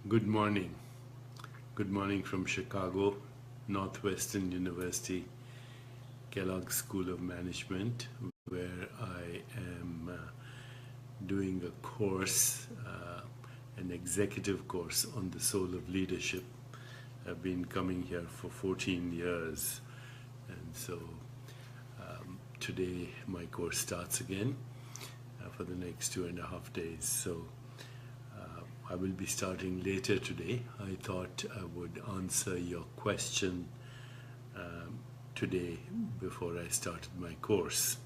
Good morning. Good morning from Chicago, Northwestern University, Kellogg School of Management, where I am doing a course, an executive course on the soul of leadership. I've been coming here for 14 years, and so today my course starts again for the next 2.5 days. So I will be starting later today. I thought I would answer your question today before I started my course.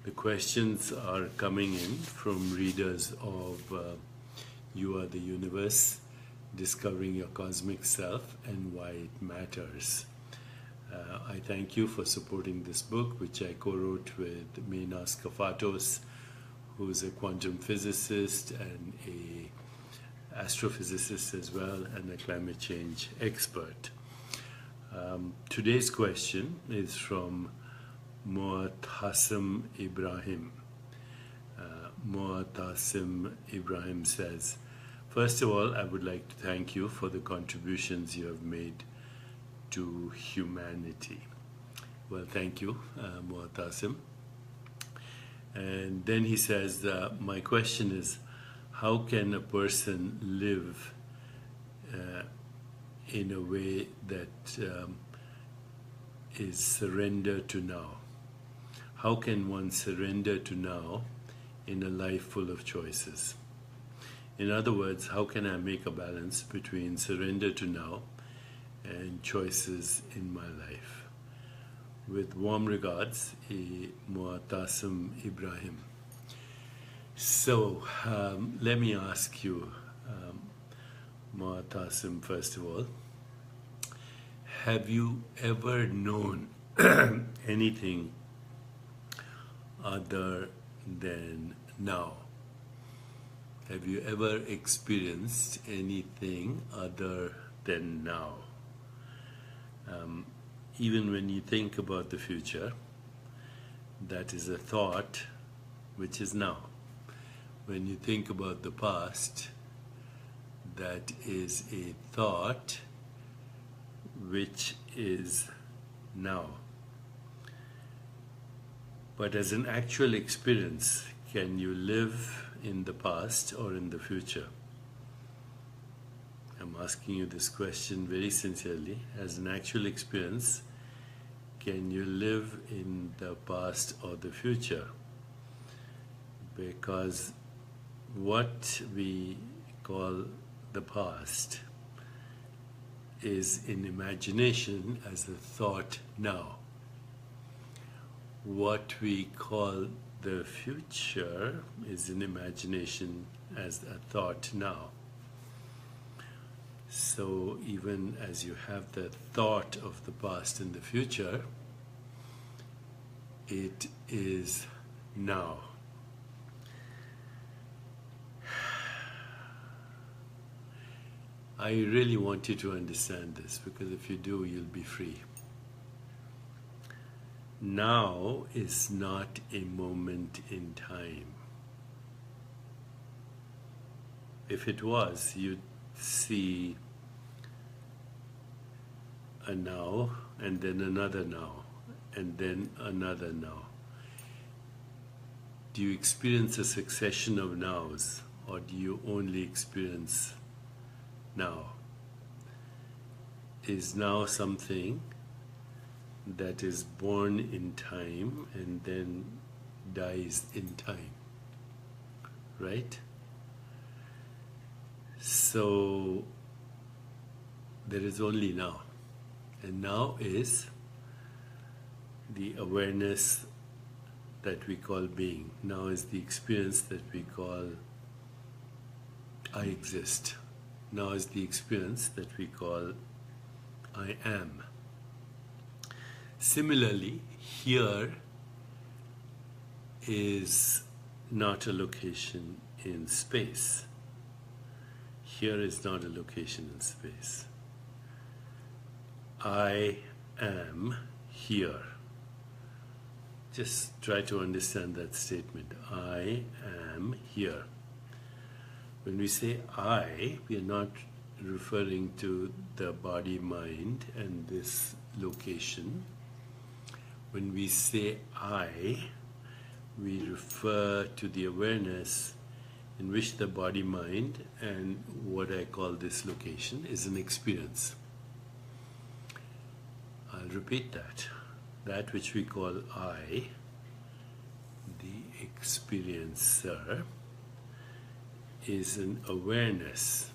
The questions are coming in from readers of You Are the Universe, Discovering Your Cosmic Self and Why It Matters. I thank you for supporting this book, which I co-wrote with Menas Kafatos, who's a quantum physicist and a astrophysicist as well, and a climate change expert. Today's question is from Mu'tasim Ibrahim. Mu'tasim Ibrahim says, first of all, I would like to thank you for the contributions you have made to humanity. Well, thank you, Mu'tasim. And then he says, my question is, how can a person live in a way that is surrender to now? How can one surrender to now in a life full of choices? In other words, how can I make a balance between surrender to now and choices in my life? With warm regards, Mu'tasim Ibrahim. So, let me ask you, Mu'tasim, first of all, have you ever known anything other than now? Have you ever experienced anything other than now? Even when you think about the future, that is a thought which is now. When you think about the past, that is a thought which is now. But as an actual experience, can you live in the past or in the future? I'm asking you this question very sincerely. As an actual experience, can you live in the past or the future? Because what we call the past is in imagination as a thought now. What we call the future is in imagination as a thought now. So even as you have the thought of the past and the future, it is now. I really want you to understand this, because if you do, you'll be free. Now is not a moment in time. If it was, you'd see a now, and then another now, and then another now. Do you experience a succession of nows, or do you only experience now? Is now something that is born in time and then dies in time, right? So there is only now, and now is the awareness that we call being. Now is the experience that we call I exist. Now is the experience that we call I am. Similarly, here is not a location in space. Here is not a location in space. I am here. Just try to understand that statement. I am here. When we say I, we are not referring to the body, mind, and this location. When we say I, we refer to the awareness in which the body, mind, and what I call this location is an experience. I'll repeat that. That which we call I, the experiencer, is an awareness,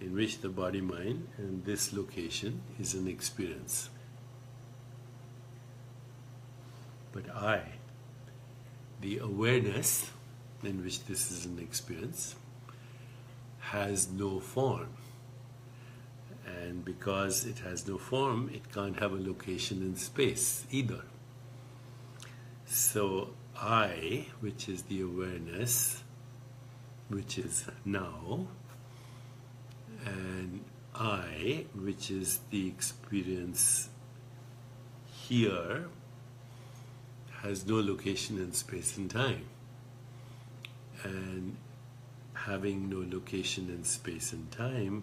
in which the body, mind, and this location is an experience. But I, the awareness in which this is an experience, has no form. And because it has no form, it can't have a location in space either. So I, which is the awareness, which is now, and I, which is the experience here, has no location in space and time. And having no location in space and time,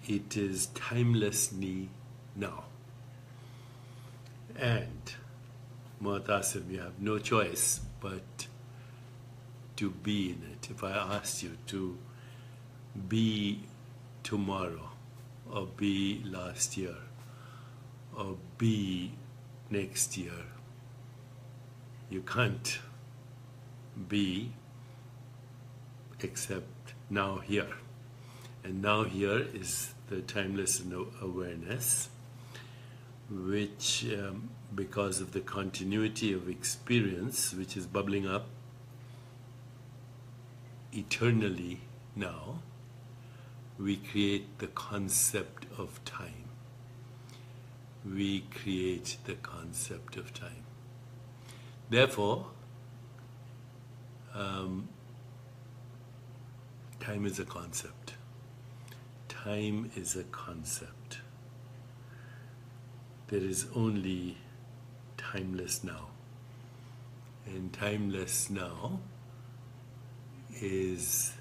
it is timelessly now. And Mahatasim, you have no choice but to be in it. If I asked you to be tomorrow, or be last year, or be next year, you can't be except now here. And now here is the timeless awareness, which because of the continuity of experience which is bubbling up eternally now, we create the concept of time. We create the concept of time. Therefore, time is a concept. Time is a concept. There is only timeless now. And timeless now is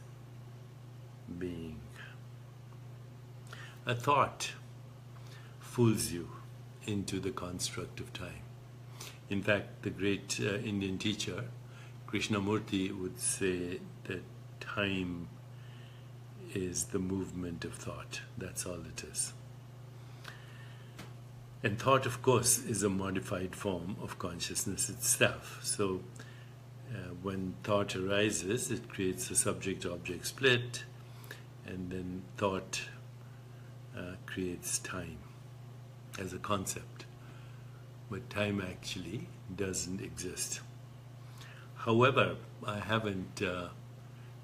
being. A thought fools you into the construct of time. In fact, the great Indian teacher, Krishnamurti, would say that time is the movement of thought. That's all it is. And thought, of course, is a modified form of consciousness itself. So when thought arises, it creates a subject-object split, and then thought creates time as a concept. But time actually doesn't exist. However, I haven't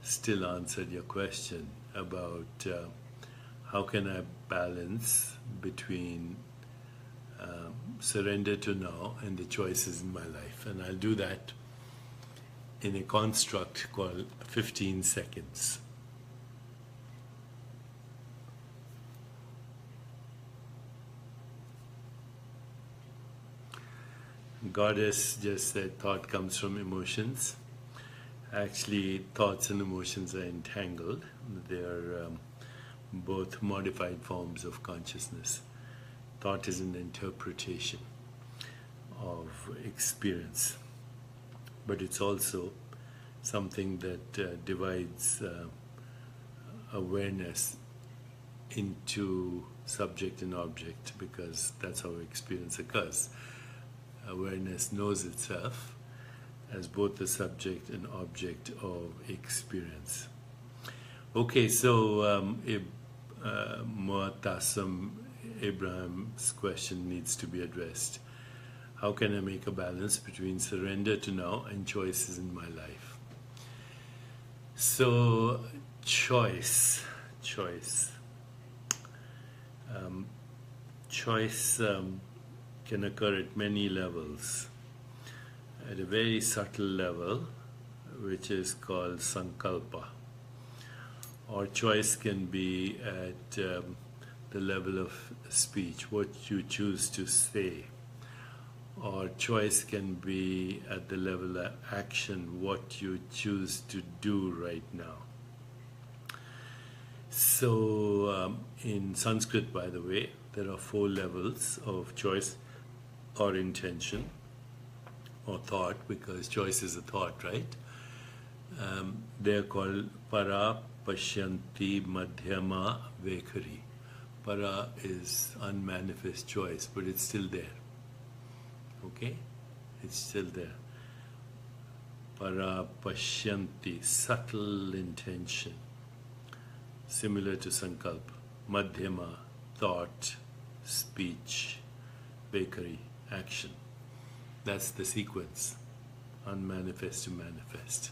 still answered your question about how can I balance between surrender to now and the choices in my life. And I'll do that in a construct called 15 seconds. Goddess just said thought comes from emotions. Actually, thoughts and emotions are entangled. They are both modified forms of consciousness. Thought is an interpretation of experience, but it's also something that divides awareness into subject and object, because that's how experience occurs. Awareness knows itself as both the subject and object of experience. Okay, so Muatasam Abraham's question needs to be addressed. How can I make a balance between surrender to now and choices in my life? So, choice. Choice can occur at many levels. At a very subtle level, which is called sankalpa. Or choice can be at the level of speech, what you choose to say. Or choice can be at the level of action, what you choose to do right now. So, in Sanskrit, by the way, there are 4 levels of choice or intention or thought, because choice is a thought, right? They are called para, pashyanti, madhyama, vekhari. Para is unmanifest choice, but it's still there. Okay? It's still there. Para, pashyanti, subtle intention, similar to sankalpa. Madhyama, thought, speech, vekhari, action. That's the sequence, unmanifest to manifest.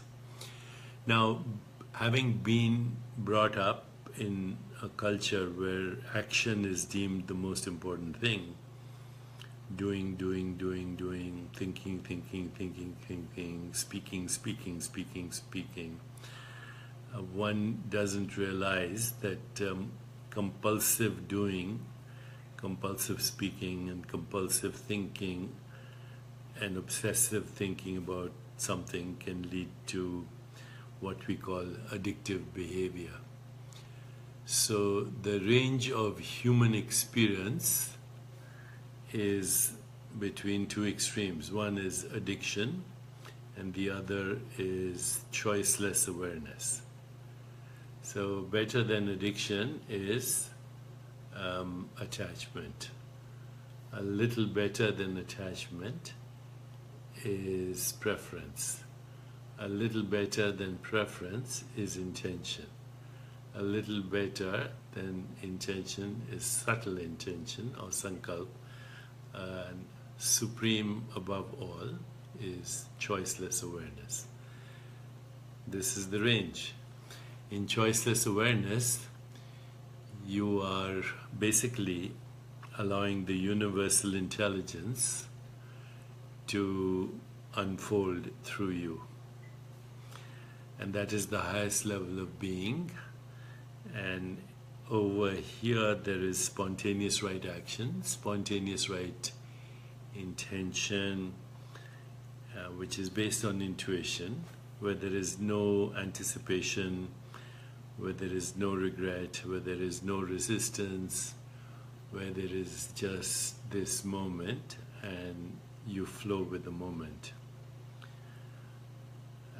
Now, having been brought up in a culture where action is deemed the most important thing, doing, thinking, speaking, one doesn't realize that compulsive doing, compulsive speaking, and compulsive thinking and obsessive thinking about something can lead to what we call addictive behavior. So the range of human experience is between 2 extremes. One is addiction and the other is choiceless awareness. So better than addiction is attachment. A little better than attachment is preference. A little better than preference is intention. A little better than intention is subtle intention or sankalp. And supreme above all is choiceless awareness. This is the range. In choiceless awareness, you are basically allowing the universal intelligence to unfold through you. And that is the highest level of being. And over here there is spontaneous right action, spontaneous right intention, which is based on intuition, where there is no anticipation, where there is no regret, where there is no resistance, where there is just this moment and you flow with the moment.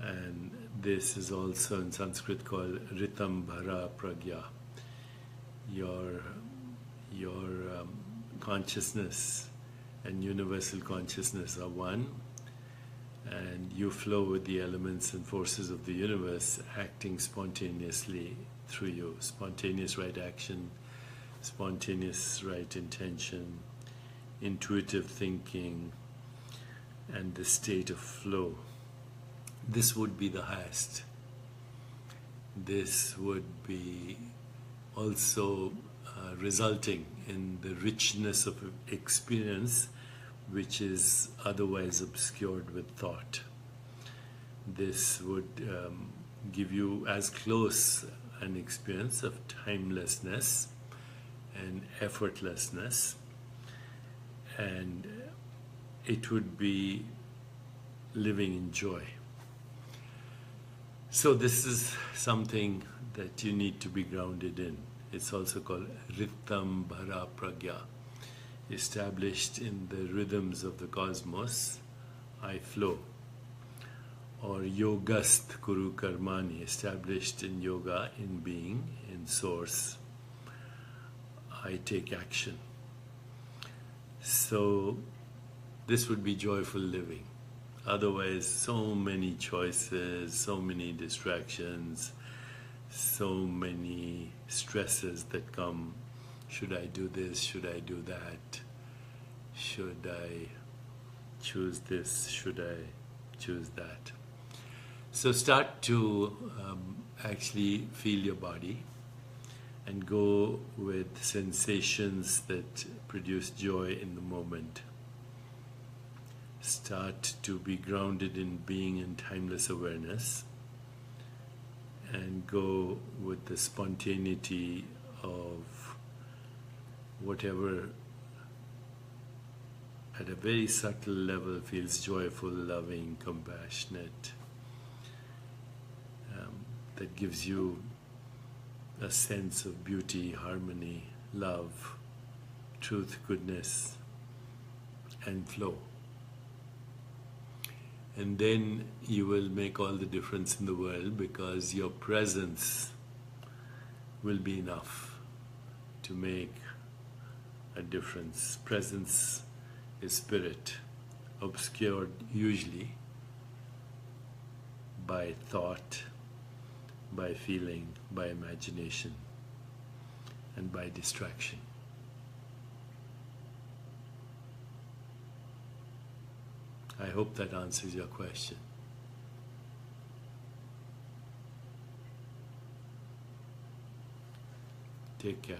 And this is also in Sanskrit called Ritam Bhara Pragya. Your consciousness and universal consciousness are one, and you flow with the elements and forces of the universe acting spontaneously through you. Spontaneous right action, spontaneous right intention, intuitive thinking, and the state of flow. This would be the highest. This would be also resulting in the richness of experience which is otherwise obscured with thought. This would give you as close an experience of timelessness and effortlessness, and it would be living in joy. So this is something that you need to be grounded in. It's also called Ritam Bhara Pragya. Established in the rhythms of the cosmos, I flow. Or Yogast Kuru Karmani, established in yoga, in being, in source, I take action. So this would be joyful living. Otherwise, so many choices, so many distractions, so many stresses that come. Should I do this? Should I do that? Should I choose this? Should I choose that? So start to actually feel your body and go with sensations that produce joy in the moment. Start to be grounded in being and timeless awareness, and go with the spontaneity of whatever at a very subtle level feels joyful, loving, compassionate, that gives you a sense of beauty, harmony, love, truth, goodness, and flow. And then you will make all the difference in the world, because your presence will be enough to make a difference. Presence is spirit, obscured usually by thought, by feeling, by imagination, and by distraction. I hope that answers your question. Take care.